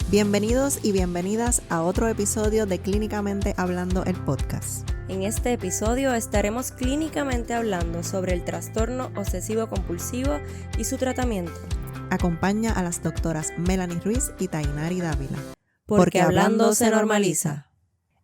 Bienvenidos y bienvenidas a otro episodio de Clínicamente Hablando, el podcast. En este episodio estaremos clínicamente hablando sobre el trastorno obsesivo-compulsivo y su tratamiento. Acompaña a las doctoras Melanie Ruiz y Tainari Dávila. Porque hablando se normaliza.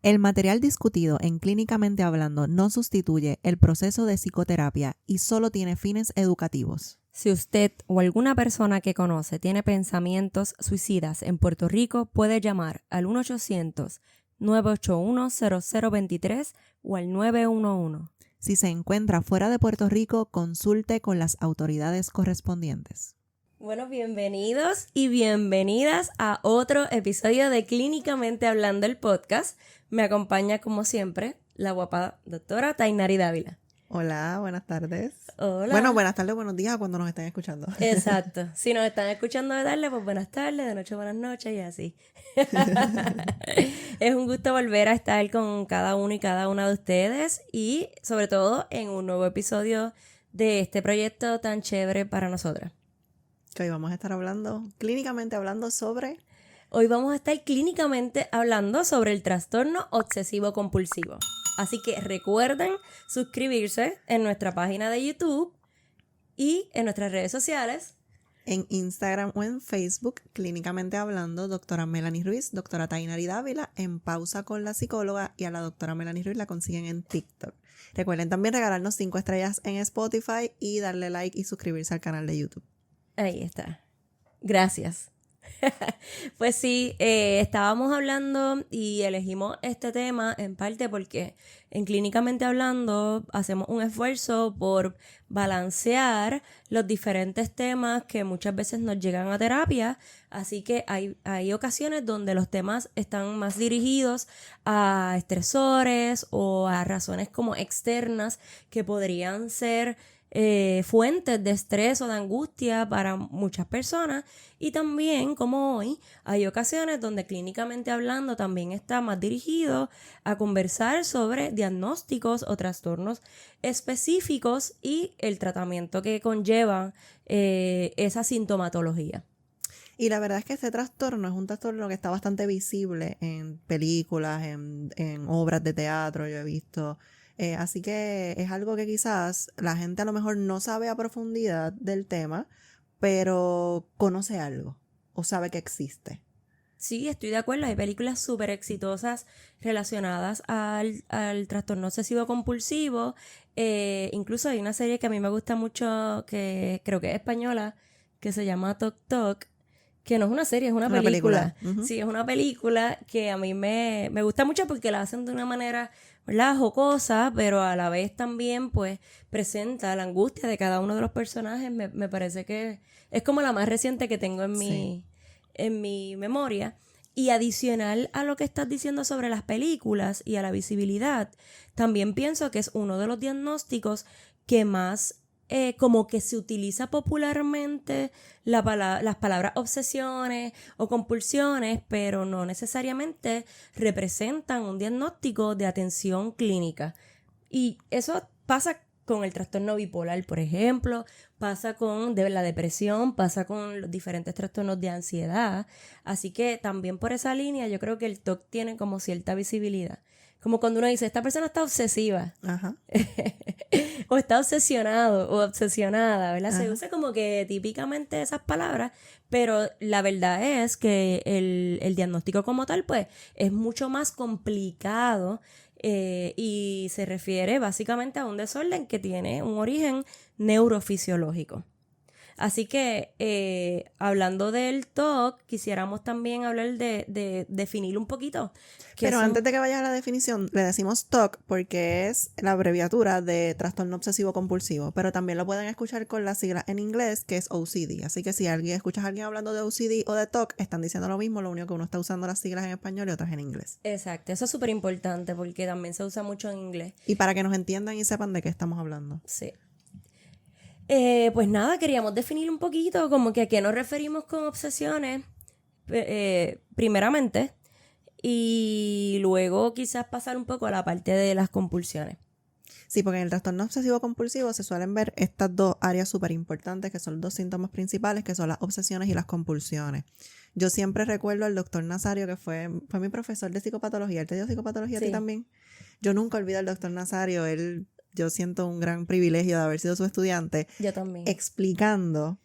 El material discutido en Clínicamente Hablando no sustituye el proceso de psicoterapia y solo tiene fines educativos. Si usted o alguna persona que conoce tiene pensamientos suicidas en Puerto Rico, puede llamar al 1-800-981-0023 o al 911. Si se encuentra fuera de Puerto Rico, consulte con las autoridades correspondientes. Bueno, bienvenidos y bienvenidas a otro episodio de Clínicamente Hablando, el podcast. Me acompaña, como siempre, la guapa doctora Tainari Dávila. Hola, buenas tardes. Hola. Bueno, buenas tardes, buenos días cuando nos estén escuchando. Exacto. Si nos están escuchando de tarde, pues buenas tardes, de noche buenas noches y así. Es un gusto volver a estar con cada uno y cada una de ustedes y sobre todo en un nuevo episodio de este proyecto tan chévere para nosotras. Que hoy vamos a estar clínicamente hablando sobre... Hoy vamos a estar clínicamente hablando sobre el trastorno obsesivo-compulsivo. Así que recuerden suscribirse en nuestra página de YouTube y en nuestras redes sociales. En Instagram o en Facebook, Clínicamente Hablando, doctora Melanie Ruiz, doctora Tainari Dávila, En Pausa con la Psicóloga, y a la doctora Melanie Ruiz la consiguen en TikTok. Recuerden también regalarnos 5 estrellas en Spotify y darle like y suscribirse al canal de YouTube. Ahí está. Gracias. Pues sí, estábamos hablando y elegimos este tema en parte porque en Clínicamente Hablando hacemos un esfuerzo por balancear los diferentes temas que muchas veces nos llegan a terapia, así que hay ocasiones donde los temas están más dirigidos a estresores o a razones como externas que podrían ser fuentes de estrés o de angustia para muchas personas, y también, como hoy, hay ocasiones donde Clínicamente Hablando también está más dirigido a conversar sobre diagnósticos o trastornos específicos y el tratamiento que conlleva esa sintomatología. Y la verdad es que este trastorno es un trastorno que está bastante visible en películas, en obras de teatro, yo he visto. Así que es algo que quizás la gente a lo mejor no sabe a profundidad del tema, pero conoce algo o sabe que existe. Sí, estoy de acuerdo. Hay películas súper exitosas relacionadas al trastorno obsesivo-compulsivo. Incluso hay una serie que a mí me gusta mucho, que creo que es española, que se llama Tok Tok, que no es una serie, es una película. Uh-huh. Sí, es una película que a mí me gusta mucho porque la hacen de una manera, ¿verdad?, jocosa, pero a la vez también pues presenta la angustia de cada uno de los personajes. Me parece que es como la más reciente que tengo en mi memoria. Y adicional a lo que estás diciendo sobre las películas y a la visibilidad, también pienso que es uno de los diagnósticos que más como que se utiliza popularmente las palabras obsesiones o compulsiones, pero no necesariamente representan un diagnóstico de atención clínica. Y eso pasa con el trastorno bipolar, por ejemplo, pasa con la depresión, pasa con los diferentes trastornos de ansiedad. Así que también por esa línea yo creo que el TOC tiene como cierta visibilidad. Como cuando uno dice, esta persona está obsesiva. Ajá. O está obsesionado o obsesionada, ¿verdad? Ajá. Se usa como que típicamente esas palabras, pero la verdad es que el diagnóstico como tal, pues, es mucho más complicado y se refiere básicamente a un desorden que tiene un origen neurofisiológico. Así que, hablando del TOC, quisiéramos también hablar de definir un poquito. Pero antes de que vayas a la definición, le decimos TOC porque es la abreviatura de trastorno obsesivo compulsivo, pero también lo pueden escuchar con las siglas en inglés, que es OCD. Así que si escuchas a alguien hablando de OCD o de TOC, están diciendo lo mismo, lo único que uno está usando las siglas en español y otras en inglés. Exacto, eso es súper importante porque también se usa mucho en inglés. Y para que nos entiendan y sepan de qué estamos hablando. Sí. Pues nada, queríamos definir un poquito como que a qué nos referimos con obsesiones, primeramente, y luego quizás pasar un poco a la parte de las compulsiones. Sí, porque en el trastorno obsesivo compulsivo se suelen ver estas dos áreas súper importantes, que son los dos síntomas principales, que son las obsesiones y las compulsiones. Yo siempre recuerdo al doctor Nazario, que fue mi profesor de psicopatología. ¿Él te dio psicopatología a ti Sí. también? Yo nunca olvido al doctor Nazario. Yo siento un gran privilegio de haber sido su estudiante, Yo también. explicando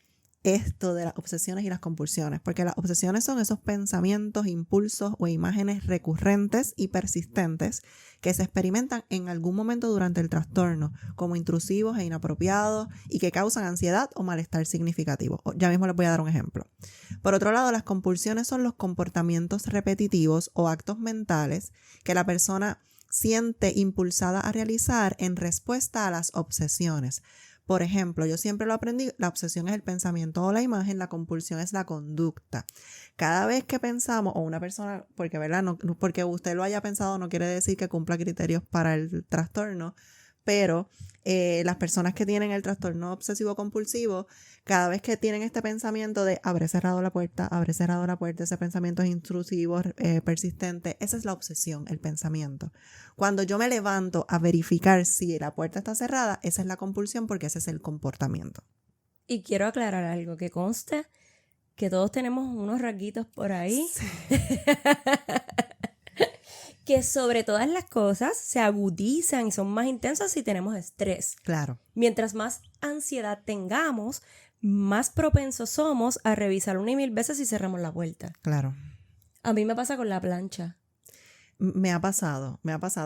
esto de las obsesiones y las compulsiones, porque las obsesiones son esos pensamientos, impulsos o imágenes recurrentes y persistentes que se experimentan en algún momento durante el trastorno, como intrusivos e inapropiados y que causan ansiedad o malestar significativo. Ya mismo les voy a dar un ejemplo. Por otro lado, las compulsiones son los comportamientos repetitivos o actos mentales que la persona siente impulsada a realizar en respuesta a las obsesiones. Por ejemplo, yo siempre lo aprendí, la obsesión es el pensamiento o la imagen, la compulsión es la conducta. Cada vez que pensamos, o una persona, porque, ¿verdad? No, porque usted lo haya pensado no quiere decir que cumpla criterios para el trastorno, pero las personas que tienen el trastorno obsesivo compulsivo, cada vez que tienen este pensamiento de habré cerrado la puerta, ese pensamiento es intrusivo, persistente, esa es la obsesión, el pensamiento. Cuando yo me levanto a verificar si la puerta está cerrada, esa es la compulsión porque ese es el comportamiento. Y quiero aclarar algo, que conste que todos tenemos unos rasguitos por ahí. Sí. Que sobre todas las cosas se agudizan y son más intensas si tenemos estrés. Claro. Mientras más ansiedad tengamos, más propensos somos a revisar 1 y 1000 veces si cerramos la puerta. Claro. A mí me pasa con la plancha. Me ha pasado.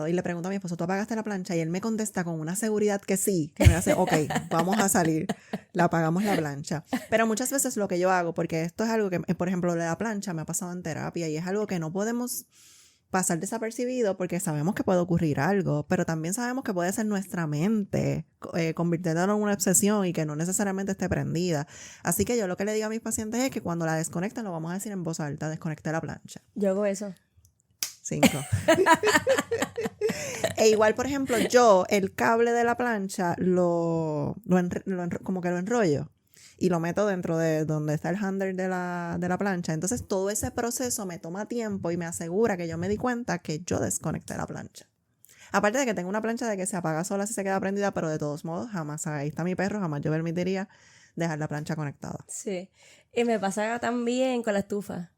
Y le pregunto a mi esposo, ¿tú apagaste la plancha? Y él me contesta con una seguridad que sí, que me hace, ok, vamos a salir, la apagamos la plancha. Pero muchas veces lo que yo hago, porque esto es algo que, por ejemplo, lo de la plancha me ha pasado en terapia y es algo que no podemos pasar desapercibido porque sabemos que puede ocurrir algo, pero también sabemos que puede ser nuestra mente convirtiéndonos en una obsesión y que no necesariamente esté prendida. Así que yo lo que le digo a mis pacientes es que cuando la desconecten, lo vamos a decir en voz alta, desconecté la plancha. Yo hago eso. 5. E igual, por ejemplo, yo el cable de la plancha como que lo enrollo y lo meto dentro de donde está el handle de la plancha. Entonces todo ese proceso me toma tiempo y me asegura que yo me di cuenta que yo desconecté la plancha. Aparte de que tengo una plancha de que se apaga sola si se queda prendida, pero de todos modos jamás, ahí está mi perro, jamás yo permitiría dejar la plancha conectada. Sí. Y me pasa también con la estufa.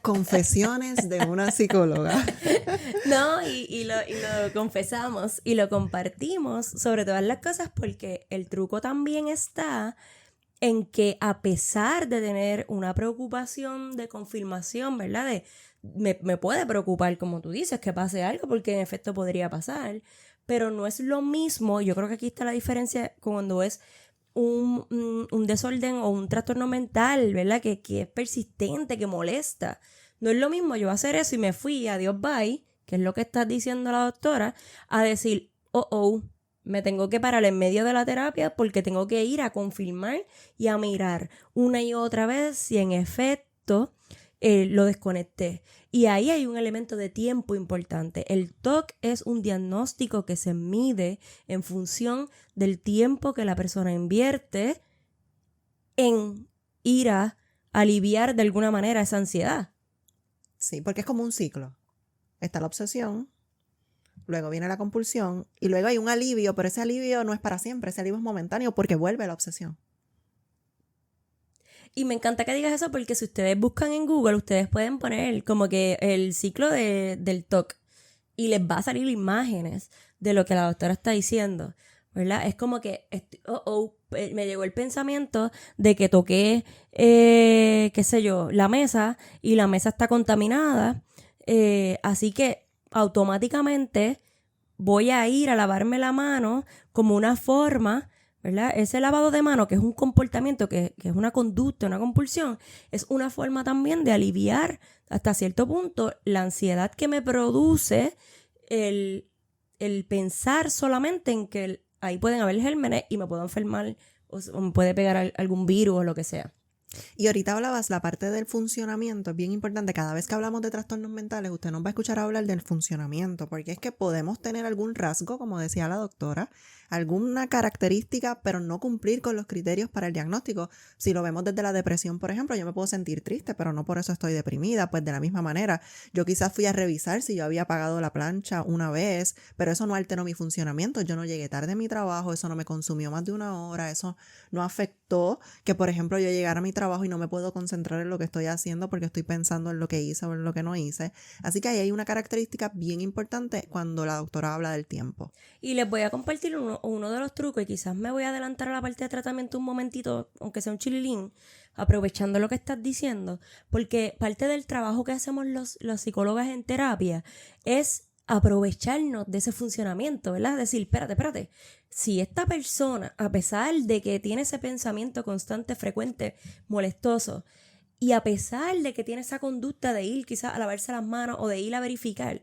Confesiones de una psicóloga. No, y lo confesamos y lo compartimos sobre todas las cosas porque el truco también está en que a pesar de tener una preocupación de confirmación, ¿verdad? Me puede preocupar, como tú dices, que pase algo porque en efecto podría pasar, pero no es lo mismo, yo creo que aquí está la diferencia cuando es un desorden o un trastorno mental, ¿verdad? Que es persistente, que molesta. No es lo mismo yo hacer eso y me fui, adiós, bye, que es lo que está diciendo la doctora, a decir, me tengo que parar en medio de la terapia porque tengo que ir a confirmar y a mirar una y otra vez si en efecto lo desconecté. Y ahí hay un elemento de tiempo importante. El TOC es un diagnóstico que se mide en función del tiempo que la persona invierte en ir a aliviar de alguna manera esa ansiedad. Sí, porque es como un ciclo. Está la obsesión, luego viene la compulsión y luego hay un alivio, pero ese alivio no es para siempre, ese alivio es momentáneo porque vuelve la obsesión. Y me encanta que digas eso porque si ustedes buscan en Google, ustedes pueden poner como que el ciclo del TOC y les va a salir imágenes de lo que la doctora está diciendo, ¿verdad? Es como que, me llegó el pensamiento de que toqué, qué sé yo, la mesa y la mesa está contaminada, así que automáticamente voy a ir a lavarme la mano como una forma, ¿verdad? Ese lavado de mano, que es un comportamiento, que es una conducta, una compulsión, es una forma también de aliviar hasta cierto punto la ansiedad que me produce el pensar solamente en que ahí pueden haber gérmenes y me puedo enfermar o me puede pegar algún virus o lo que sea. Y ahorita hablabas, la parte del funcionamiento es bien importante. Cada vez que hablamos de trastornos mentales, usted nos va a escuchar hablar del funcionamiento, porque es que podemos tener algún rasgo, como decía la doctora, alguna característica, pero no cumplir con los criterios para el diagnóstico. Si lo vemos desde la depresión, por ejemplo, yo me puedo sentir triste, pero no por eso estoy deprimida. Pues de la misma manera, yo quizás fui a revisar si yo había apagado la plancha una vez, pero eso no alteró mi funcionamiento. Yo no llegué tarde a mi trabajo, eso no me consumió más de 1 hora, eso no afectó que, por ejemplo, yo llegara a mi trabajo trabajo y no me puedo concentrar en lo que estoy haciendo porque estoy pensando en lo que hice o en lo que no hice. Así que ahí hay una característica bien importante cuando la doctora habla del tiempo. Y les voy a compartir uno de los trucos, y quizás me voy a adelantar a la parte de tratamiento un momentito, aunque sea un chililín, aprovechando lo que estás diciendo, porque parte del trabajo que hacemos los psicólogos en terapia es aprovecharnos de ese funcionamiento, ¿verdad? Decir, espérate, si esta persona, a pesar de que tiene ese pensamiento constante, frecuente, molestoso, y a pesar de que tiene esa conducta de ir quizás a lavarse las manos o de ir a verificar,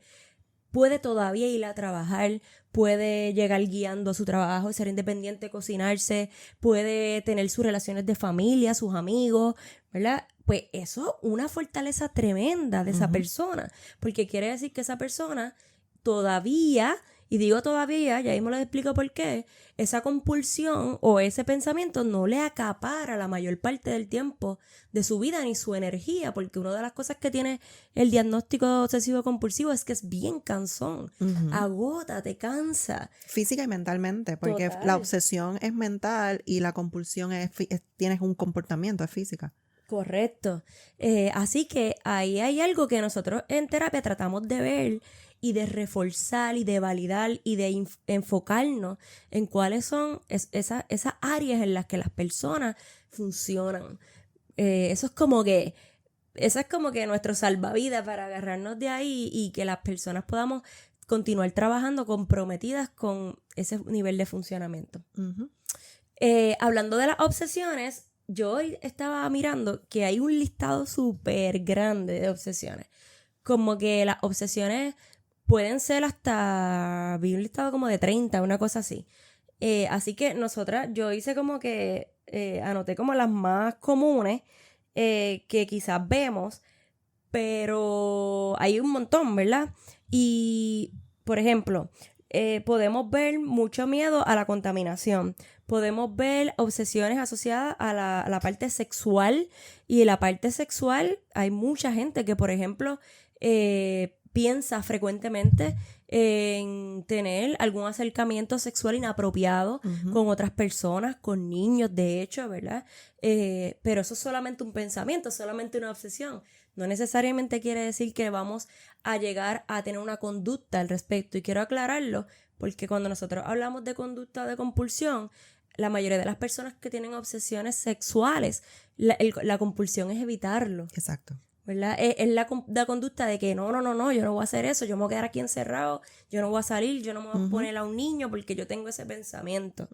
puede todavía ir a trabajar, puede llegar guiando a su trabajo, ser independiente, cocinarse, puede tener sus relaciones de familia, sus amigos, ¿verdad? Pues eso es una fortaleza tremenda de esa persona, porque quiere decir que esa persona todavía, y digo todavía, ya mismo les explico por qué, esa compulsión o ese pensamiento no le acapara la mayor parte del tiempo de su vida ni su energía, porque una de las cosas que tiene el diagnóstico obsesivo compulsivo es que es bien cansón, agota, te cansa. Física y mentalmente, porque Total. la obsesión es mental y la compulsión tienes un comportamiento, es física. Correcto. Así que ahí hay algo que nosotros en terapia tratamos de ver y de reforzar y de validar y de enfocarnos en cuáles son esas áreas en las que las personas funcionan. Eso es como que nuestro salvavidas para agarrarnos de ahí y que las personas podamos continuar trabajando comprometidas con ese nivel de funcionamiento. Hablando de las obsesiones, yo hoy estaba mirando que hay un listado súper grande de obsesiones. Como que las obsesiones pueden ser hasta, vi un listado como de 30, una cosa así. Así que yo hice como que, anoté como las más comunes que quizás vemos, pero hay un montón, ¿verdad? Y, por ejemplo, podemos ver mucho miedo a la contaminación. Podemos ver obsesiones asociadas a la parte sexual. Y en la parte sexual hay mucha gente que, por ejemplo, piensa frecuentemente en tener algún acercamiento sexual inapropiado con otras personas, con niños, de hecho, ¿verdad? Pero eso es solamente un pensamiento, solamente una obsesión. No necesariamente quiere decir que vamos a llegar a tener una conducta al respecto. Y quiero aclararlo, porque cuando nosotros hablamos de conducta de compulsión, la mayoría de las personas que tienen obsesiones sexuales, la compulsión es evitarlo. Exacto. ¿Verdad? Es la conducta de que no, yo no voy a hacer eso, yo me voy a quedar aquí encerrado, yo no voy a salir, yo no me voy a poner a un niño porque yo tengo ese pensamiento.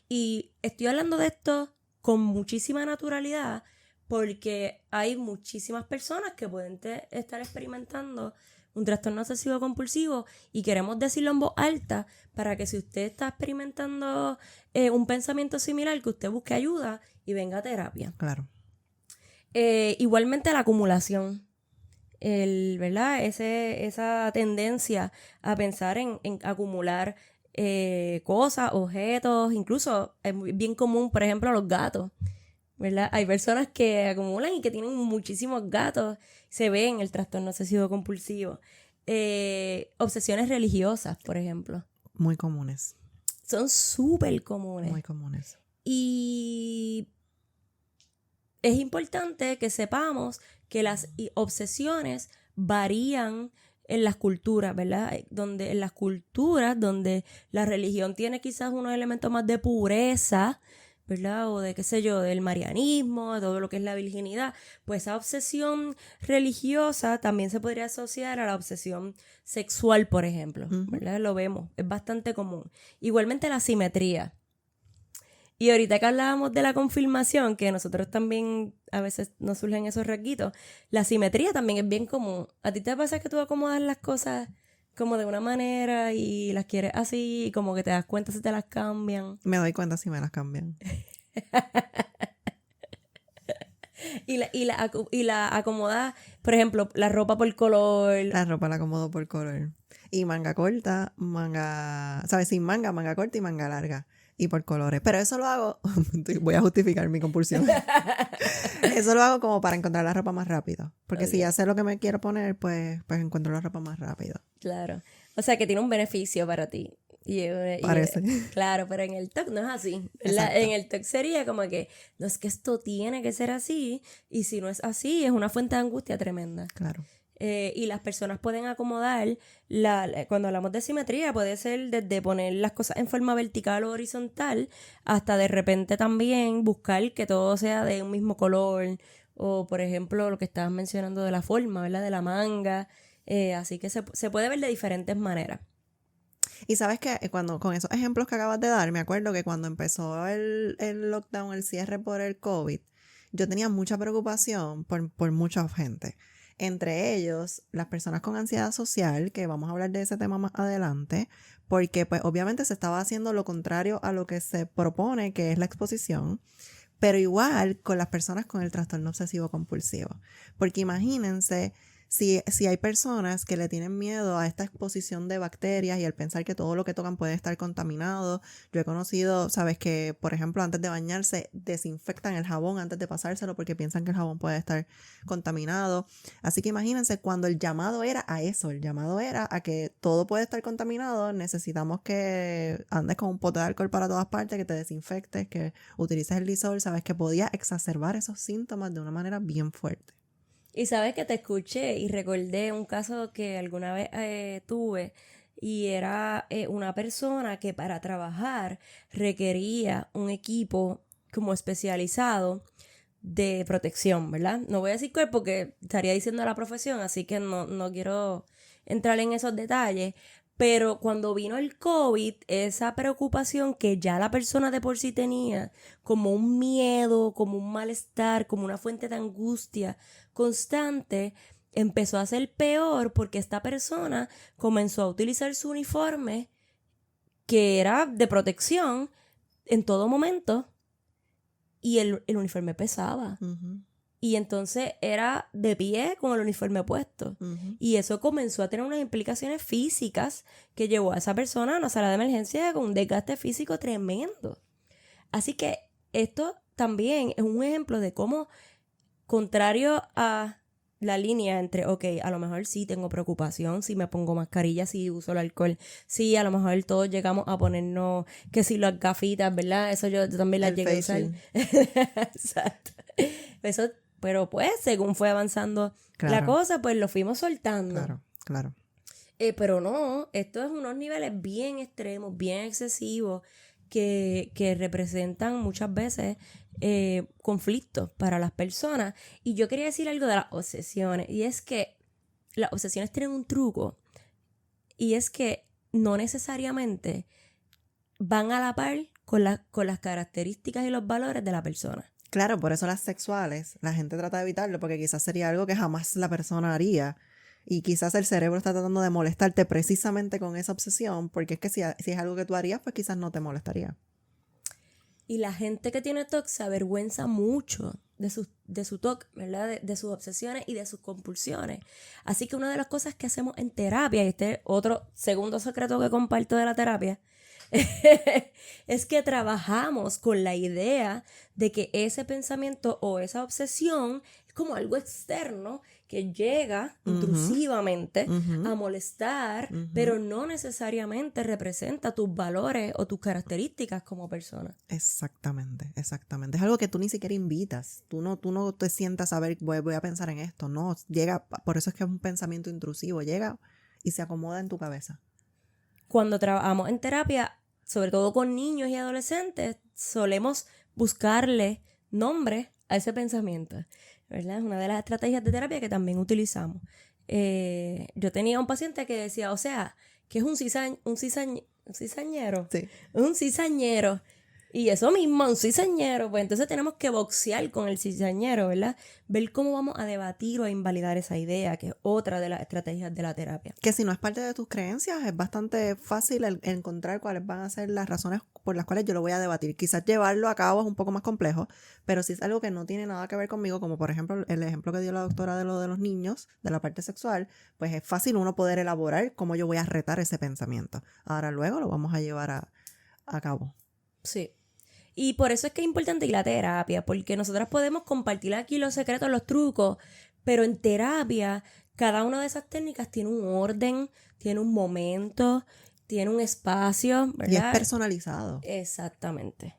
Y estoy hablando de esto con muchísima naturalidad porque hay muchísimas personas que pueden estar experimentando un trastorno obsesivo compulsivo y queremos decirlo en voz alta para que si usted está experimentando un pensamiento similar, que usted busque ayuda y venga a terapia. Claro. Igualmente la acumulación, ¿verdad? Esa tendencia a pensar en acumular cosas, objetos, incluso es bien común, por ejemplo, los gatos, ¿verdad? Hay personas que acumulan y que tienen muchísimos gatos, se ve en el trastorno obsesivo compulsivo. Obsesiones religiosas, por ejemplo. Muy comunes. Son súper comunes. Muy comunes. Y es importante que sepamos que las obsesiones varían en las culturas, ¿verdad? En las culturas donde la religión tiene quizás unos elementos más de pureza, ¿verdad? O de, qué sé yo, del marianismo, de todo lo que es la virginidad, pues esa obsesión religiosa también se podría asociar a la obsesión sexual, por ejemplo, ¿verdad? Lo vemos, es bastante común. Igualmente la simetría. Y ahorita que hablábamos de la confirmación, que nosotros también a veces nos surgen esos rasguitos, la simetría también es bien común. ¿A ti te pasa que tú acomodas las cosas como de una manera y las quieres así y como que te das cuenta si te las cambian? Me doy cuenta si me las cambian. Y la acomodas, por ejemplo, la ropa por color. La ropa la acomodo por color. Y manga corta, ¿sabes? Sin manga, manga corta y manga larga. Y por colores. Pero eso lo hago, voy a justificar mi compulsión. Eso lo hago como para encontrar la ropa más rápido. Porque si ya sé lo que me quiero poner, pues encuentro la ropa más rápido. Claro. O sea que tiene un beneficio para ti. Parece. Claro, pero en el TOC no es así. Exacto. En el TOC sería como que, no es que esto tiene que ser así, y si no es así, es una fuente de angustia tremenda. Claro. Y las personas pueden acomodar, cuando hablamos de simetría, puede ser desde poner las cosas en forma vertical o horizontal, hasta de repente también buscar que todo sea de un mismo color, o por ejemplo lo que estabas mencionando de la forma, ¿verdad? De la manga, así que se puede ver de diferentes maneras. Y sabes que cuando con esos ejemplos que acabas de dar, me acuerdo que cuando empezó el lockdown, el cierre por el COVID, yo tenía mucha preocupación por mucha gente. Entre ellos, las personas con ansiedad social, que vamos a hablar de ese tema más adelante, porque pues obviamente se estaba haciendo lo contrario a lo que se propone, que es la exposición, pero igual con las personas con el trastorno obsesivo compulsivo. Porque imagínense si hay personas que le tienen miedo a esta exposición de bacterias y al pensar que todo lo que tocan puede estar contaminado. Yo he conocido, sabes, que por ejemplo antes de bañarse desinfectan el jabón antes de pasárselo porque piensan que el jabón puede estar contaminado. Así que imagínense cuando el llamado era a eso, el llamado era a que todo puede estar contaminado, necesitamos que andes con un pote de alcohol para todas partes, que te desinfectes, que utilices el Lysol, sabes, que podía exacerbar esos síntomas de una manera bien fuerte. Y sabes que te escuché y recordé un caso que alguna vez tuve, y era una persona que para trabajar requería un equipo como especializado de protección, ¿verdad? No voy a decir cuál porque estaría diciendo la profesión, así que no quiero entrar en esos detalles. Pero cuando vino el COVID, esa preocupación que ya la persona de por sí tenía, como un miedo, como un malestar, como una fuente de angustia constante, empezó a ser peor porque esta persona comenzó a utilizar su uniforme, que era de protección, en todo momento, y el uniforme pesaba. Uh-huh. Y entonces era de pie con el uniforme puesto. Uh-huh. Y eso comenzó a tener unas implicaciones físicas que llevó a esa persona a una sala de emergencia con un desgaste físico tremendo. Así que esto también es un ejemplo de cómo, contrario a la línea entre, ok, a lo mejor sí tengo preocupación, si me pongo mascarilla, si uso el alcohol, sí, a lo mejor todos llegamos a ponernos, que si las gafitas, ¿verdad? Eso yo también las llegué a usar. Exacto. Eso, pero pues, según fue avanzando la cosa, pues lo fuimos soltando. Claro. Pero no, esto es unos niveles bien extremos, bien excesivos, que representan muchas veces conflictos para las personas. Y yo quería decir algo de las obsesiones, y es que las obsesiones tienen un truco, y es que no necesariamente van a la par con las características y los valores de la persona. Claro, por eso las sexuales, la gente trata de evitarlo porque quizás sería algo que jamás la persona haría. Y quizás el cerebro está tratando de molestarte precisamente con esa obsesión, porque es que si es algo que tú harías, pues quizás no te molestaría. Y la gente que tiene TOC se avergüenza mucho de su TOC, ¿verdad? De sus obsesiones y de sus compulsiones. Así que una de las cosas que hacemos en terapia, y este otro segundo secreto que comparto de la terapia, es que trabajamos con la idea de que ese pensamiento o esa obsesión es como algo externo que llega intrusivamente a molestar, pero no necesariamente representa tus valores o tus características como persona. Exactamente. Es algo que tú ni siquiera invitas. Tú no te sientas a ver, voy a pensar en esto. No, llega, por eso es que es un pensamiento intrusivo. Llega y se acomoda en tu cabeza. Cuando trabajamos en terapia, sobre todo con niños y adolescentes, solemos buscarle nombre a ese pensamiento, ¿verdad? Es una de las estrategias de terapia que también utilizamos. Yo tenía un paciente que decía, o sea, que es un cizañero. Sí. Un cizañero. Y eso mismo, un cizañero. Pues entonces tenemos que boxear con el cizañero, ¿verdad? Ver cómo vamos a debatir o a invalidar esa idea, que es otra de las estrategias de la terapia. Que si no es parte de tus creencias, es bastante fácil encontrar cuáles van a ser las razones por las cuales yo lo voy a debatir. Quizás llevarlo a cabo es un poco más complejo, pero si es algo que no tiene nada que ver conmigo, como por ejemplo el ejemplo que dio la doctora de lo de los niños, de la parte sexual, pues es fácil uno poder elaborar cómo yo voy a retar ese pensamiento. Ahora luego lo vamos a llevar a cabo. Sí. Y por eso es que es importante ir a terapia, porque nosotras podemos compartir aquí los secretos, los trucos, pero en terapia cada una de esas técnicas tiene un orden, tiene un momento, tiene un espacio, ¿verdad? Y es personalizado. Exactamente.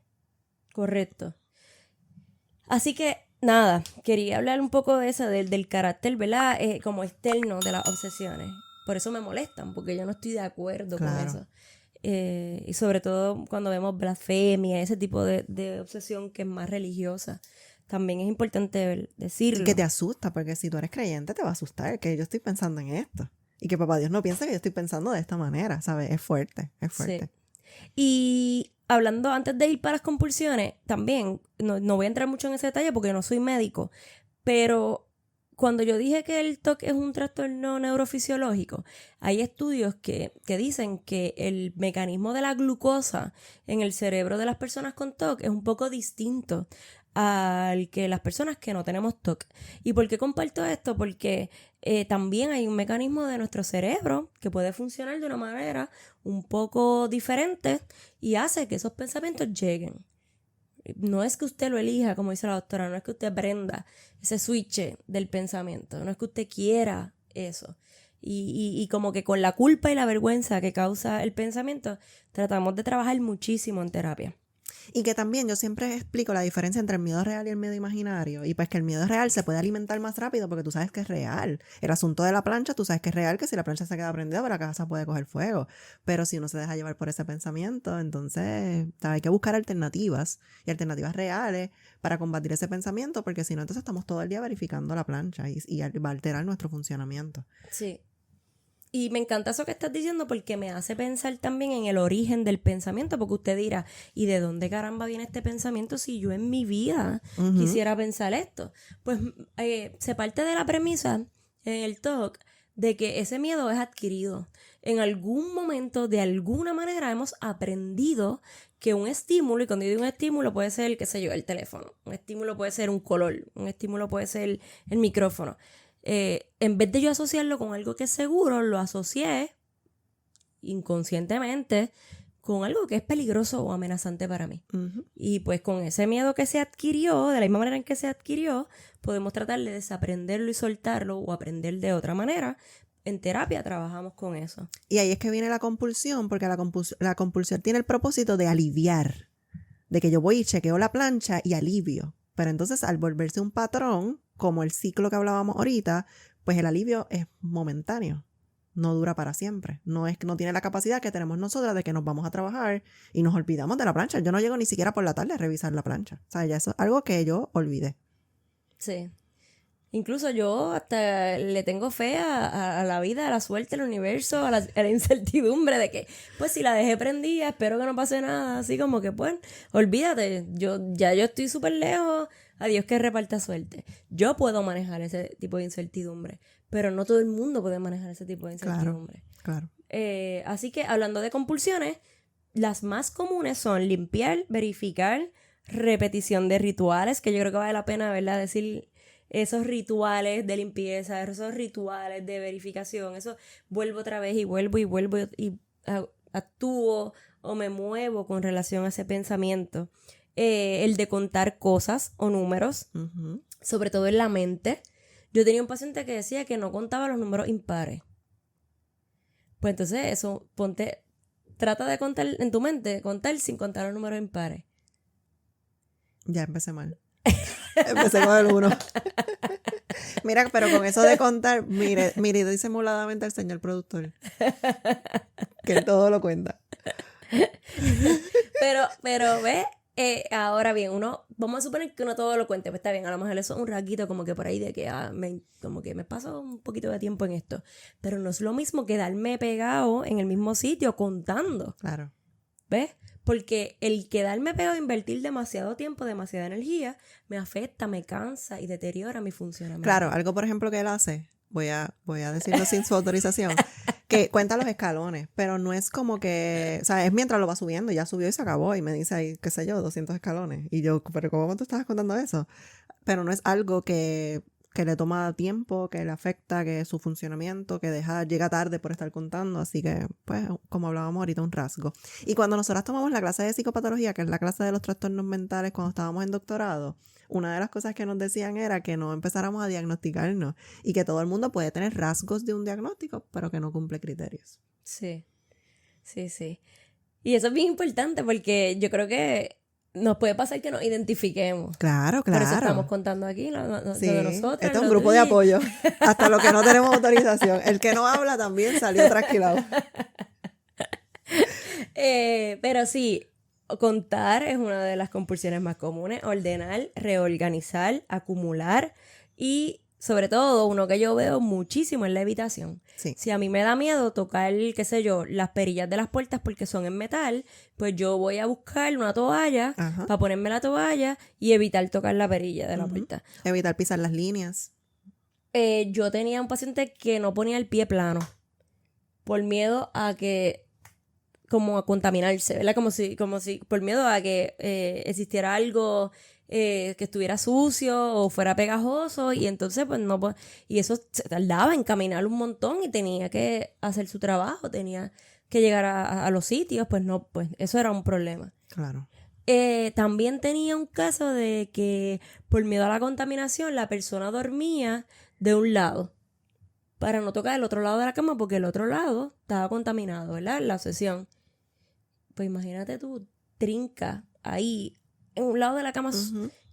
Correcto. Así que, nada, quería hablar un poco de eso, del carácter, ¿verdad? Como externo de las obsesiones. Por eso me molestan, porque yo no estoy de acuerdo con eso. Y sobre todo cuando vemos blasfemia, ese tipo de obsesión que es más religiosa. También es importante decirlo. Y que te asusta, porque si tú eres creyente te va a asustar, que yo estoy pensando en esto. Y que papá Dios no piensa que yo estoy pensando de esta manera, ¿sabes? Es fuerte, es fuerte. Sí. Y hablando antes de ir para las compulsiones, también, no voy a entrar mucho en ese detalle porque no soy médico, pero cuando yo dije que el TOC es un trastorno neurofisiológico, hay estudios que dicen que el mecanismo de la glucosa en el cerebro de las personas con TOC es un poco distinto al que las personas que no tenemos TOC. ¿Y por qué comparto esto? Porque también hay un mecanismo de nuestro cerebro que puede funcionar de una manera un poco diferente y hace que esos pensamientos lleguen. No es que usted lo elija, como dice la doctora, no es que usted prenda ese switch del pensamiento, no es que usted quiera eso. Y como que con la culpa y la vergüenza que causa el pensamiento, tratamos de trabajar muchísimo en terapia. Y que también yo siempre explico la diferencia entre el miedo real y el miedo imaginario. Y pues que el miedo real se puede alimentar más rápido porque tú sabes que es real. El asunto de la plancha, tú sabes que es real, que si la plancha se queda prendida, pues la casa puede coger fuego. Pero si uno se deja llevar por ese pensamiento, entonces hay que buscar alternativas y alternativas reales para combatir ese pensamiento, porque si no, entonces estamos todo el día verificando la plancha y va a alterar nuestro funcionamiento. Sí. Y me encanta eso que estás diciendo porque me hace pensar también en el origen del pensamiento, porque usted dirá, ¿y de dónde caramba viene este pensamiento si yo en mi vida quisiera pensar esto? Pues se parte de la premisa en el TOC de que ese miedo es adquirido. En algún momento, de alguna manera, hemos aprendido que un estímulo, y cuando yo digo un estímulo puede ser, qué sé yo, el teléfono, un estímulo puede ser un color, un estímulo puede ser el micrófono. En vez de yo asociarlo con algo que es seguro, lo asocié inconscientemente con algo que es peligroso o amenazante para mí. Y pues con ese miedo que se adquirió, de la misma manera en que se adquirió, podemos tratar de desaprenderlo y soltarlo o aprender de otra manera. En terapia trabajamos con eso. Y ahí es que viene la compulsión, porque la compulsión tiene el propósito de aliviar, de que yo voy y chequeo la plancha y alivio. Pero entonces al volverse un patrón, como el ciclo que hablábamos ahorita, pues el alivio es momentáneo, no dura para siempre. No tiene la capacidad que tenemos nosotras de que nos vamos a trabajar y nos olvidamos de la plancha. Yo no llego ni siquiera por la tarde a revisar la plancha. O sea, ya eso es algo que yo olvidé. Sí. Incluso yo hasta le tengo fe a la vida, a la suerte, al universo, a la incertidumbre de que, pues si la dejé prendida, espero que no pase nada. Así como que, pues, olvídate, yo estoy súper lejos, a Dios que reparta suerte. Yo puedo manejar ese tipo de incertidumbre, pero no todo el mundo puede manejar ese tipo de incertidumbre. Claro. Así que, hablando de compulsiones, las más comunes son limpiar, verificar, repetición de rituales, que yo creo que vale la pena, ¿verdad?, decir esos rituales de limpieza, esos rituales de verificación, eso vuelvo otra vez y vuelvo y actúo o me muevo con relación a ese pensamiento. El de contar cosas o números, sobre todo en la mente. Yo tenía un paciente que decía que no contaba los números impares. Pues entonces eso, trata de contar en tu mente, contar sin contar los números impares. Ya empecé mal. Empecé con el 1. Mira, pero con eso de contar, mire disimuladamente al señor productor. Que él todo lo cuenta. Pero ve, ahora bien, vamos a suponer que uno todo lo cuente, pues está bien, a lo mejor eso es un rasguito como que por ahí de que como que me paso un poquito de tiempo en esto, pero no es lo mismo quedarme pegado en el mismo sitio contando. Claro. ¿Ves? Porque el quedarme pegado, invertir demasiado tiempo, demasiada energía, me afecta, me cansa y deteriora mi funcionamiento. Claro, algo por ejemplo que él hace, voy a decirlo sin su autorización, que cuenta los escalones, pero no es como que, o sea, es mientras lo va subiendo, ya subió y se acabó y me dice ahí, qué sé yo, 200 escalones. Y yo, pero ¿cómo tú estabas contando eso? Pero no es algo que le toma tiempo, que le afecta, que su funcionamiento, que llega tarde por estar contando, así que, pues, como hablábamos ahorita, un rasgo. Y cuando nosotras tomamos la clase de psicopatología, que es la clase de los trastornos mentales cuando estábamos en doctorado, una de las cosas que nos decían era que no empezáramos a diagnosticarnos y que todo el mundo puede tener rasgos de un diagnóstico, pero que no cumple criterios. Sí. Sí, sí. Y eso es bien importante porque yo creo que nos puede pasar que nos identifiquemos. Claro, Por eso estamos claro. contando aquí lo Sí, de nosotras. este es un lo grupo de tuyo. apoyo. Hasta lo que no tenemos autorización. El que no habla también salió trasquilado. Pero sí, contar es una de las compulsiones más comunes. Ordenar, reorganizar, acumular y sobre todo uno que yo veo muchísimo es la evitación. Sí. Si a mí me da miedo tocar, qué sé yo, las perillas de las puertas porque son en metal, pues yo voy a buscar una toalla Ajá. para ponerme la toalla y evitar tocar la perilla de la puerta. Evitar pisar las líneas. Yo tenía un paciente que no ponía el pie plano por miedo a que, como a contaminarse, ¿verdad? Como si por miedo a que existiera algo que estuviera sucio o fuera pegajoso y entonces pues no, y eso se tardaba en caminar un montón y tenía que hacer su trabajo, tenía que llegar a los sitios, pues no, pues eso era un problema. Claro. También tenía un caso de que por miedo a la contaminación la persona dormía de un lado para no tocar el otro lado de la cama porque el otro lado estaba contaminado, ¿verdad? La sesión. Pues imagínate tú, trinca ahí en un lado de la cama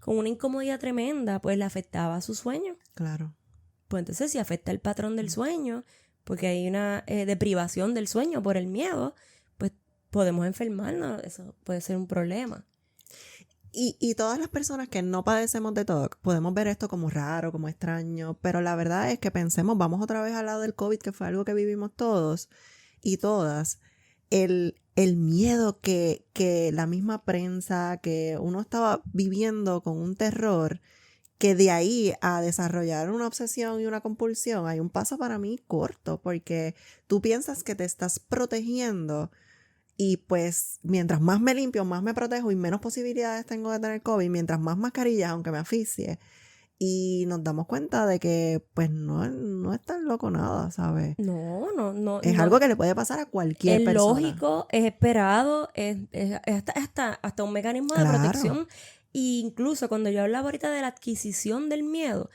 con una incomodidad tremenda, pues le afectaba su sueño. Claro. Pues entonces si afecta el patrón del sueño, porque hay una deprivación del sueño por el miedo, pues podemos enfermarnos, eso puede ser un problema. Y todas las personas que no padecemos de TOC, podemos ver esto como raro, como extraño, pero la verdad es que pensemos, vamos otra vez al lado del COVID, que fue algo que vivimos todos y todas, el miedo que la misma prensa, que uno estaba viviendo con un terror, que de ahí a desarrollar una obsesión y una compulsión hay un paso para mí corto, porque tú piensas que te estás protegiendo y pues mientras más me limpio, más me protejo y menos posibilidades tengo de tener COVID, mientras más mascarillas, aunque me asfixie. Y nos damos cuenta de que pues no es tan loco nada, ¿sabes? No. Es algo que le puede pasar a cualquier es persona. lógico, es esperado, es hasta un mecanismo de Claro. protección. E incluso cuando yo hablaba ahorita de la adquisición del miedo,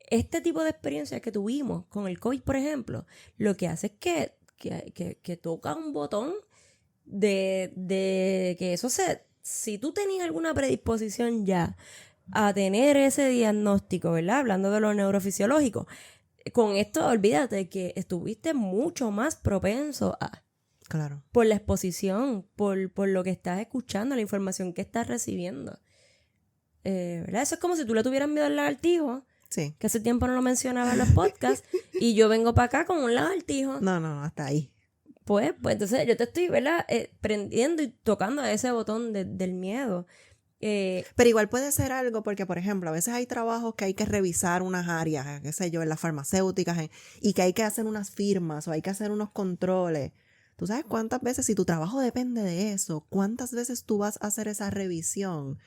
este tipo de experiencias que tuvimos con el COVID, por ejemplo, lo que hace es que toca un botón de que eso si tú tenías alguna predisposición ya a tener ese diagnóstico, ¿verdad? Hablando de lo neurofisiológico, con esto olvídate que estuviste mucho más propenso a, Claro. por la exposición, por lo que estás escuchando, la información que estás recibiendo. ¿Verdad? Eso es como si tú le tuvieras miedo al lagartijo, Sí. que hace tiempo no lo mencionaba en los podcasts, y yo vengo para acá con un lagartijo. No, hasta ahí. Pues entonces yo te estoy, ¿verdad? Prendiendo y tocando a ese botón del miedo. Pero igual puede ser algo porque, por ejemplo, a veces hay trabajos que hay que revisar unas áreas, qué sé yo, en las farmacéuticas, y que hay que hacer unas firmas o hay que hacer unos controles. ¿Tú sabes cuántas veces, si tu trabajo depende de eso, cuántas veces tú vas a hacer esa revisión?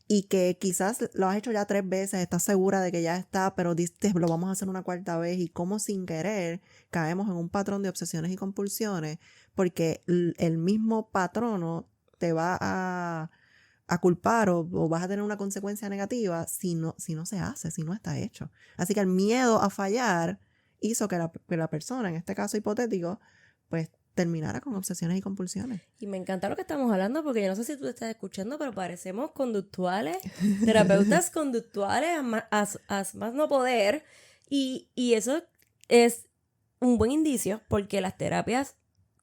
Y que quizás lo has hecho ya 3 veces, estás segura de que ya está, pero dices, lo vamos a hacer una 4ª vez, y como sin querer caemos en un patrón de obsesiones y compulsiones, porque el mismo patrono te va a culpar o vas a tener una consecuencia negativa si no se hace, si no está hecho. Así que el miedo a fallar hizo que la persona, en este caso hipotético, pues terminara con obsesiones y compulsiones. Y me encanta lo que estamos hablando porque yo no sé si tú estás escuchando, pero parecemos conductuales, terapeutas conductuales a más no poder. Y eso es un buen indicio porque las terapias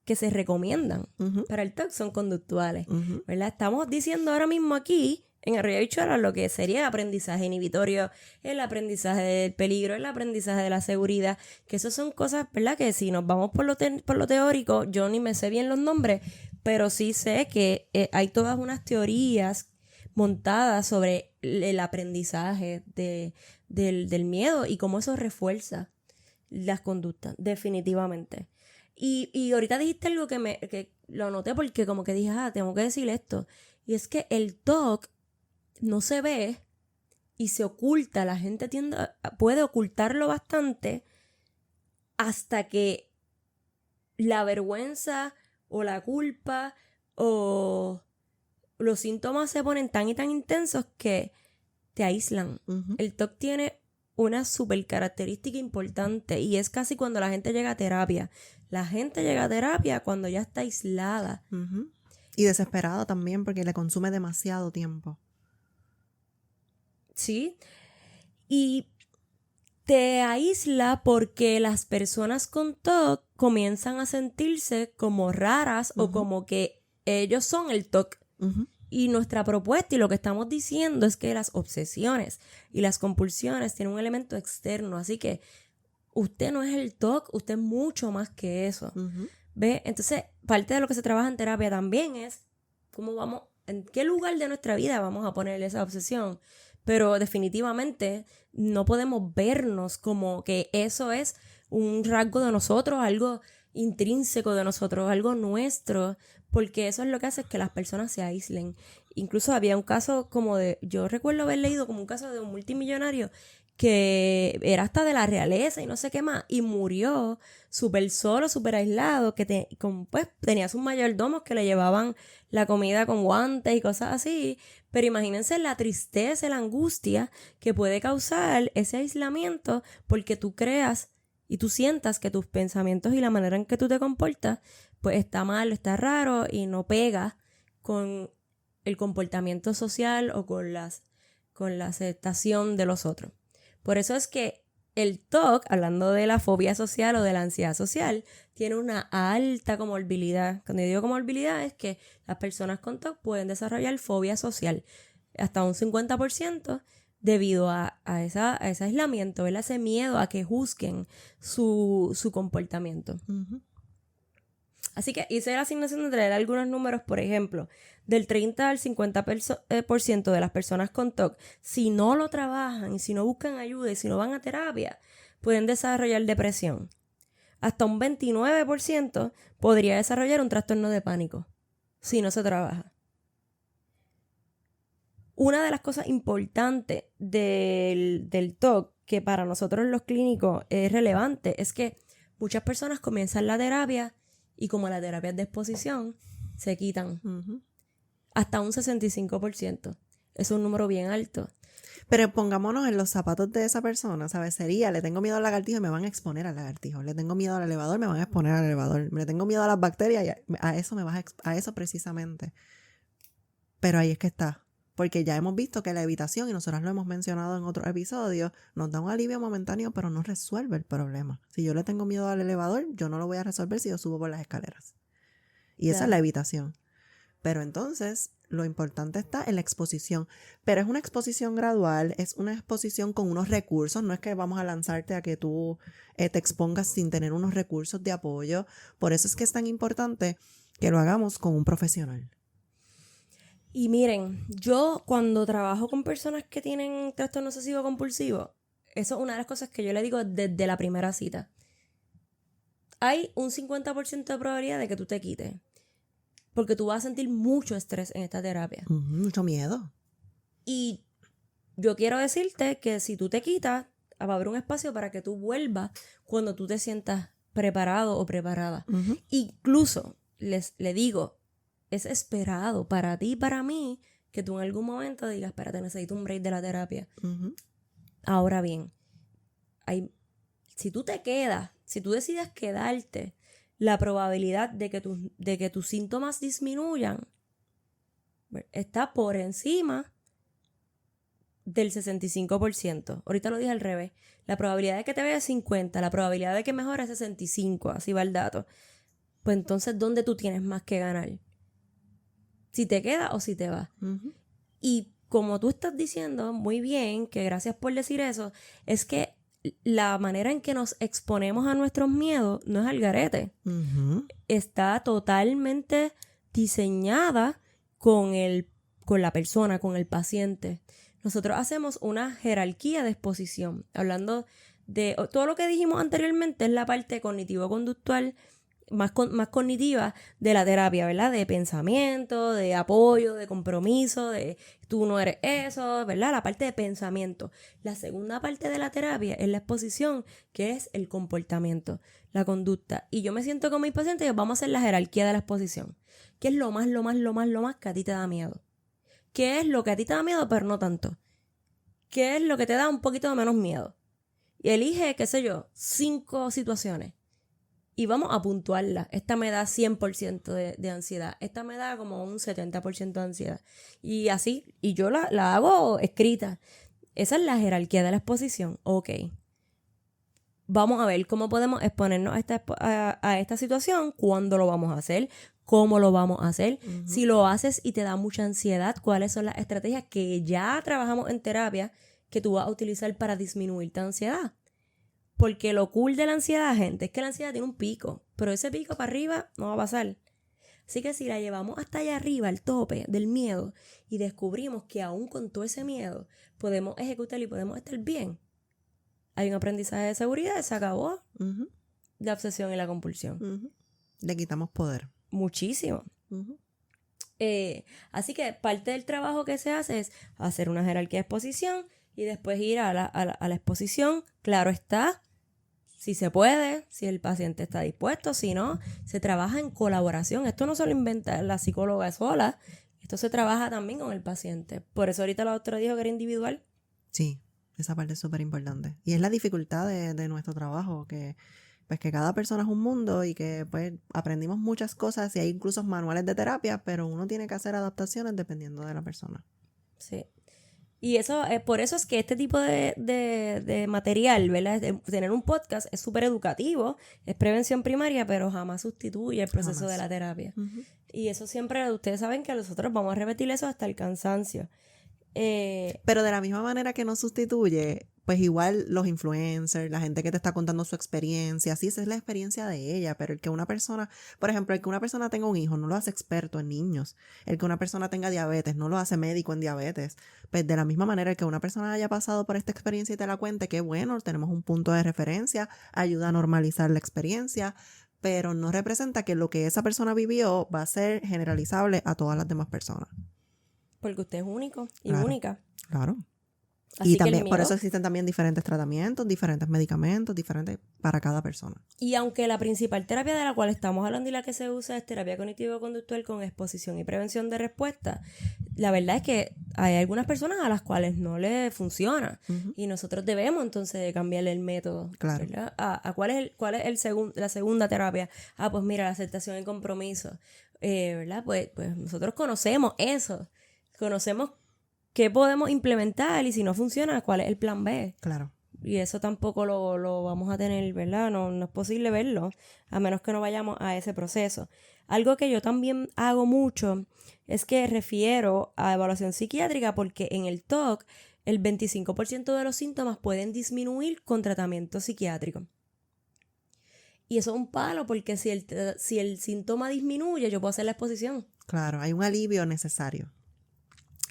que se recomiendan para el TOC son conductuales, ¿verdad? Estamos diciendo ahora mismo aquí, en Arroyo Habichuelas, lo que sería el aprendizaje inhibitorio, el aprendizaje del peligro, el aprendizaje de la seguridad, que eso son cosas, ¿verdad? Que si nos vamos por lo teórico, yo ni me sé bien los nombres, pero sí sé que hay todas unas teorías montadas sobre el aprendizaje del miedo y cómo eso refuerza las conductas, definitivamente. Y ahorita dijiste algo que lo anoté porque como que dije, tengo que decir esto. Y es que el TOC no se ve y se oculta. La gente puede ocultarlo bastante hasta que la vergüenza o la culpa o los síntomas se ponen tan y tan intensos que te aíslan. El TOC tiene una súper característica importante y es casi cuando la gente llega a terapia. La gente llega a terapia cuando ya está aislada. Uh-huh. Y desesperada también porque le consume demasiado tiempo. Sí. Y te aísla porque las personas con TOC comienzan a sentirse como raras o como que ellos son el TOC. Y nuestra propuesta y lo que estamos diciendo es que las obsesiones y las compulsiones tienen un elemento externo. Así que usted no es el TOC, usted es mucho más que eso. ¿Ve? Entonces, parte de lo que se trabaja en terapia también es cómo vamos, en qué lugar de nuestra vida vamos a poner esa obsesión. Pero definitivamente no podemos vernos como que eso es un rasgo de nosotros, algo intrínseco de nosotros, algo nuestro, porque eso es lo que hace que las personas se aíslen. Incluso había un caso yo recuerdo haber leído como un caso de un multimillonario que era hasta de la realeza y no sé qué más, y murió súper solo, súper aislado, que pues tenía sus mayordomos que le llevaban la comida con guantes y cosas así, pero imagínense la tristeza, la angustia que puede causar ese aislamiento porque tú creas y tú sientas que tus pensamientos y la manera en que tú te comportas pues está mal, está raro y no pega con el comportamiento social o con la aceptación de los otros. Por eso es que el TOC, hablando de la fobia social o de la ansiedad social, tiene una alta comorbilidad. Cuando yo digo comorbilidad es que las personas con TOC pueden desarrollar fobia social hasta un 50% debido a ese aislamiento, ¿verdad? Ese miedo a que juzguen su comportamiento. Así que hice la asignación de traer algunos números, por ejemplo, del 30 al 50% de las personas con TOC, si no lo trabajan y si no buscan ayuda y si no van a terapia, pueden desarrollar depresión. Hasta un 29% podría desarrollar un trastorno de pánico si no se trabaja. Una de las cosas importantes del TOC, que para nosotros los clínicos es relevante, es que muchas personas comienzan la terapia y como la terapia es de exposición, se quitan. Hasta un 65%. Es un número bien alto. Pero pongámonos en los zapatos de esa persona, ¿sabes? Sería, le tengo miedo al lagartijo y me van a exponer al lagartijo. Le tengo miedo al elevador, me van a exponer al elevador. Le tengo miedo a las bacterias y a eso me vas a eso precisamente. Pero ahí es que está. Porque ya hemos visto que la evitación, y nosotros lo hemos mencionado en otros episodios, nos da un alivio momentáneo, pero no resuelve el problema. Si yo le tengo miedo al elevador, yo no lo voy a resolver si yo subo por las escaleras. Y esa es la evitación. Pero entonces, lo importante está en la exposición. Pero es una exposición gradual, es una exposición con unos recursos. No es que vamos a lanzarte a que tú te expongas sin tener unos recursos de apoyo. Por eso es que es tan importante que lo hagamos con un profesional. Y miren, yo cuando trabajo con personas que tienen trastorno obsesivo compulsivo, eso es una de las cosas que yo le digo desde la primera cita. Hay un 50% de probabilidad de que tú te quites. Porque tú vas a sentir mucho estrés en esta terapia. Mucho miedo. Y yo quiero decirte que si tú te quitas, va a haber un espacio para que tú vuelvas cuando tú te sientas preparado o preparada. Incluso, le digo, es esperado para ti y para mí que tú en algún momento digas, espérate, necesito un break de la terapia. Ahora bien, si tú te quedas, si tú decides quedarte, la probabilidad de que tus síntomas disminuyan está por encima del 65%. Ahorita lo dije al revés. La probabilidad de que te vea es 50, la probabilidad de que mejore es 65, así va el dato. Pues entonces, ¿dónde tú tienes más que ganar? Si te quedas o si te vas. Y como tú estás diciendo muy bien, que gracias por decir eso, es que la manera en que nos exponemos a nuestros miedos no es al garete. Está totalmente diseñada con la persona, con el paciente. Nosotros hacemos una jerarquía de exposición. Hablando de todo lo que dijimos anteriormente, es la parte cognitivo-conductual más cognitiva de la terapia, ¿verdad? De pensamiento, de apoyo, de compromiso, de tú no eres eso, ¿verdad? La parte de pensamiento. La segunda parte de la terapia es la exposición, que es el comportamiento, la conducta. Y yo me siento con mis pacientes y vamos a hacer la jerarquía de la exposición. ¿Qué es lo más que a ti te da miedo? ¿Qué es lo que a ti te da miedo, pero no tanto? ¿Qué es lo que te da un poquito de menos miedo? y elige, qué sé yo, 5 situaciones. Y vamos a puntuarla. Esta me da 100% de ansiedad. Esta me da como un 70% de ansiedad. Y así, y yo la hago escrita. Esa es la jerarquía de la exposición. Ok. Vamos a ver cómo podemos exponernos a esta situación, cuándo lo vamos a hacer, cómo lo vamos a hacer. Ujú. Si lo haces y te da mucha ansiedad, cuáles son las estrategias que ya trabajamos en terapia que tú vas a utilizar para disminuir tu ansiedad. Porque lo cool de la ansiedad, gente, es que la ansiedad tiene un pico, pero ese pico para arriba no va a pasar. Así que si la llevamos hasta allá arriba, al tope del miedo, y descubrimos que aún con todo ese miedo podemos ejecutar y podemos estar bien, hay un aprendizaje de seguridad, se acabó Ujú. la obsesión y la compulsión. Ujú. Le quitamos poder. Muchísimo. Ujú. Así que parte del trabajo que se hace es hacer una jerarquía de exposición y después ir a la exposición. Claro está, si se puede, si el paciente está dispuesto, si no, se trabaja en colaboración. Esto no se lo inventa la psicóloga sola, esto se trabaja también con el paciente. Por eso ahorita la doctora dijo que era individual. Sí, esa parte es súper importante. Y es la dificultad de nuestro trabajo, que pues que cada persona es un mundo y que pues aprendimos muchas cosas y hay incluso manuales de terapia, pero uno tiene que hacer adaptaciones dependiendo de la persona. Sí. Y eso, por eso es que este tipo de material, ¿verdad? Tener un podcast es súper educativo, es prevención primaria, pero jamás sustituye el proceso Jamás. de la terapia. Ujú. Y eso siempre, ustedes saben que nosotros vamos a repetir eso hasta el cansancio. Pero de la misma manera que no sustituye, pues igual los influencers, la gente que te está contando su experiencia, sí, esa es la experiencia de ella, pero el que una persona, por ejemplo, el que una persona tenga un hijo no lo hace experto en niños, el que una persona tenga diabetes no lo hace médico en diabetes, pues de la misma manera el que una persona haya pasado por esta experiencia y te la cuente, qué bueno, tenemos un punto de referencia, ayuda a normalizar la experiencia, pero no representa que lo que esa persona vivió va a ser generalizable a todas las demás personas. Porque usted es único y Claro. única. Claro. Así Y que también, el por miedo. eso existen también diferentes tratamientos, diferentes medicamentos, diferentes para cada persona. Y aunque la principal terapia de la cual estamos hablando y la que se usa es terapia cognitivo-conductual con exposición y prevención de respuesta, la verdad es que hay algunas personas a las cuales no les funciona. Ujú. Y nosotros debemos entonces de cambiarle el método. Claro. ¿Verdad? ¿Cuál es la segunda terapia? Pues mira, la aceptación y compromiso. ¿Verdad? Pues nosotros conocemos eso. Conocemos qué podemos implementar y si no funciona, cuál es el plan B. Claro. Y eso tampoco lo vamos a tener, ¿verdad? No es posible verlo, a menos que no vayamos a ese proceso. Algo que yo también hago mucho es que refiero a evaluación psiquiátrica porque en el TOC el 25% de los síntomas pueden disminuir con tratamiento psiquiátrico. Y eso es un palo porque si el síntoma disminuye, yo puedo hacer la exposición. Claro, hay un alivio necesario.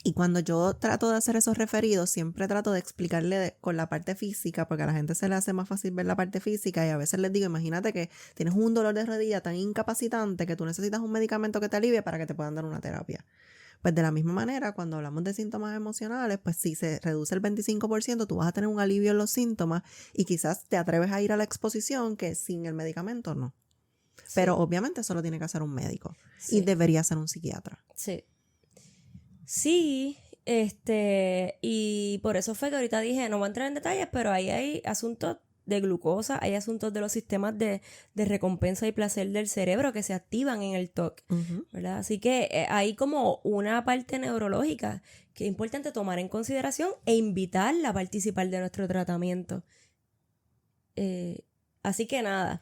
Y cuando yo trato de hacer esos referidos, siempre trato de explicarle con la parte física, porque a la gente se le hace más fácil ver la parte física y a veces les digo, imagínate que tienes un dolor de rodilla tan incapacitante que tú necesitas un medicamento que te alivie para que te puedan dar una terapia. Pues de la misma manera, cuando hablamos de síntomas emocionales, pues si se reduce el 25%, tú vas a tener un alivio en los síntomas y quizás te atreves a ir a la exposición que sin el medicamento no. Sí. Pero obviamente eso lo tiene que hacer un médico Sí. y debería ser un psiquiatra. Sí. Sí, y por eso fue que ahorita dije, no voy a entrar en detalles, pero ahí hay asuntos de glucosa, hay asuntos de los sistemas de recompensa y placer del cerebro que se activan en el TOC, Ujú. ¿verdad? Así que hay como una parte neurológica que es importante tomar en consideración e invitarla a participar de nuestro tratamiento. Así que nada,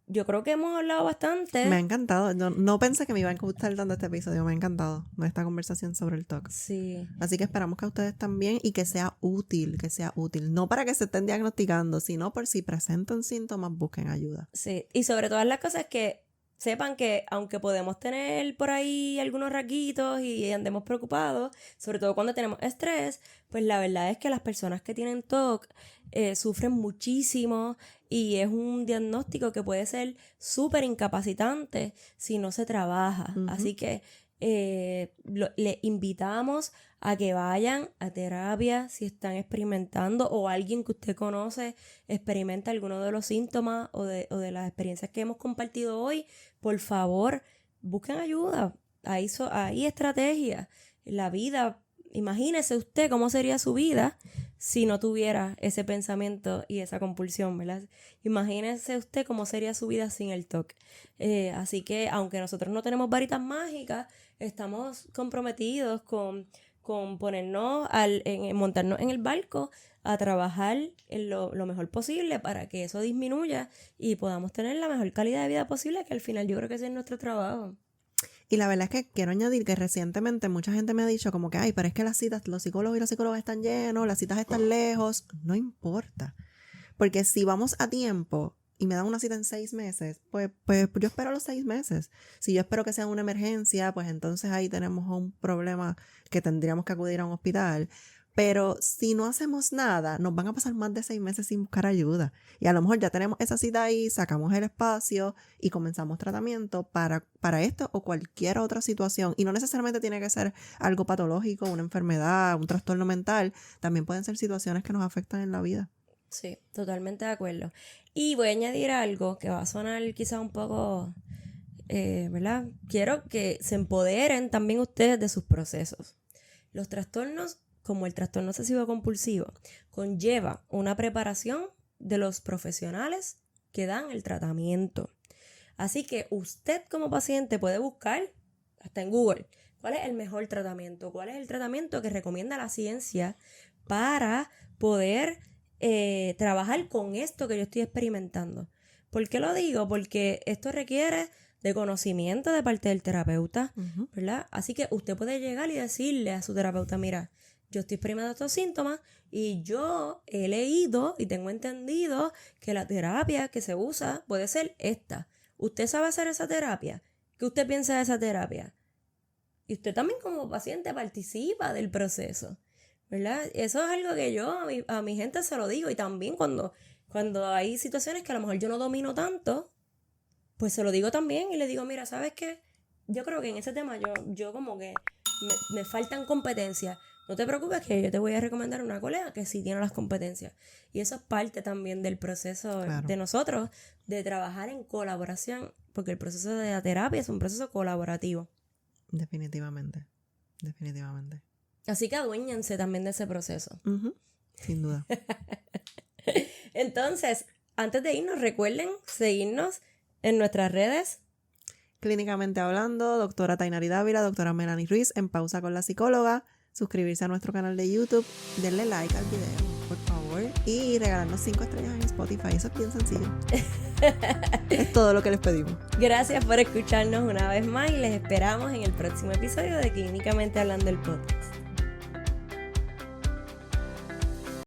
yo creo que hemos hablado bastante. Me ha encantado. No pensé que me iba a gustar tanto este episodio. Me ha encantado esta conversación sobre el TOC. Sí. Así que esperamos que a ustedes también y que sea útil, que sea útil. No para que se estén diagnosticando, sino por si presentan síntomas, busquen ayuda. Sí, y sobre todas las cosas que sepan que aunque podemos tener por ahí algunos rasguitos y andemos preocupados, sobre todo cuando tenemos estrés, pues la verdad es que las personas que tienen TOC sufren muchísimo y es un diagnóstico que puede ser súper incapacitante si no se trabaja. Ujú. Así que le invitamos a que vayan a terapia si están experimentando o alguien que usted conoce experimenta alguno de los síntomas o de las experiencias que hemos compartido hoy. Por favor, busquen ayuda. Hay estrategias. La vida, imagínese usted cómo sería su vida si no tuviera ese pensamiento y esa compulsión, ¿verdad? Imagínese usted cómo sería su vida sin el TOC. Así que, aunque nosotros no tenemos varitas mágicas, estamos comprometidos con ponernos, montarnos en el barco a trabajar en lo mejor posible para que eso disminuya y podamos tener la mejor calidad de vida posible, que al final yo creo que ese es nuestro trabajo. Y la verdad es que quiero añadir que recientemente mucha gente me ha dicho como que, ay, pero es que las citas, los psicólogos y las psicólogas están llenos, las citas están lejos. No importa. Porque si vamos a tiempo y me dan una cita en 6 meses, pues yo espero los 6 meses. Si yo espero que sea una emergencia, pues entonces ahí tenemos un problema que tendríamos que acudir a un hospital. Pero si no hacemos nada, nos van a pasar más de 6 meses sin buscar ayuda. Y a lo mejor ya tenemos esa cita ahí, sacamos el espacio y comenzamos tratamiento para esto o cualquier otra situación. Y no necesariamente tiene que ser algo patológico, una enfermedad, un trastorno mental. También pueden ser situaciones que nos afectan en la vida. Sí, totalmente de acuerdo. Y voy a añadir algo que va a sonar quizás un poco, ¿verdad? Quiero que se empoderen también ustedes de sus procesos. Los trastornos, como el trastorno obsesivo compulsivo, conlleva una preparación de los profesionales que dan el tratamiento. Así que usted como paciente puede buscar, hasta en Google, cuál es el mejor tratamiento, cuál es el tratamiento que recomienda la ciencia para poder trabajar con esto que yo estoy experimentando. ¿Por qué lo digo? Porque esto requiere de conocimiento de parte del terapeuta, ¿verdad? Así que usted puede llegar y decirle a su terapeuta, mira, yo estoy experimentando estos síntomas y yo he leído y tengo entendido que la terapia que se usa puede ser esta. ¿Usted sabe hacer esa terapia? ¿Qué usted piensa de esa terapia? Y usted también como paciente participa del proceso, ¿verdad? Eso es algo que yo a mi gente se lo digo. Y también cuando hay situaciones que a lo mejor yo no domino tanto, pues se lo digo también y le digo, mira, ¿sabes qué? Yo creo que en ese tema yo como que me faltan competencias. No te preocupes que yo te voy a recomendar una colega que sí tiene las competencias. Y eso es parte también del proceso de nosotros de trabajar en colaboración, porque el proceso de la terapia es un proceso colaborativo. Definitivamente. Así que aduéñense también de ese proceso. Sin duda. Entonces, antes de irnos, recuerden seguirnos en nuestras redes. Clínicamente Hablando, doctora Tainari Dávila, doctora Melanie Ruiz, En Pausa con la Psicóloga. Suscribirse a nuestro canal de YouTube, denle like al video, por favor, y regalarnos 5 estrellas en Spotify. Eso es bien sencillo. Es todo lo que les pedimos. Gracias por escucharnos una vez más y les esperamos en el próximo episodio de Clínicamente Hablando, el podcast.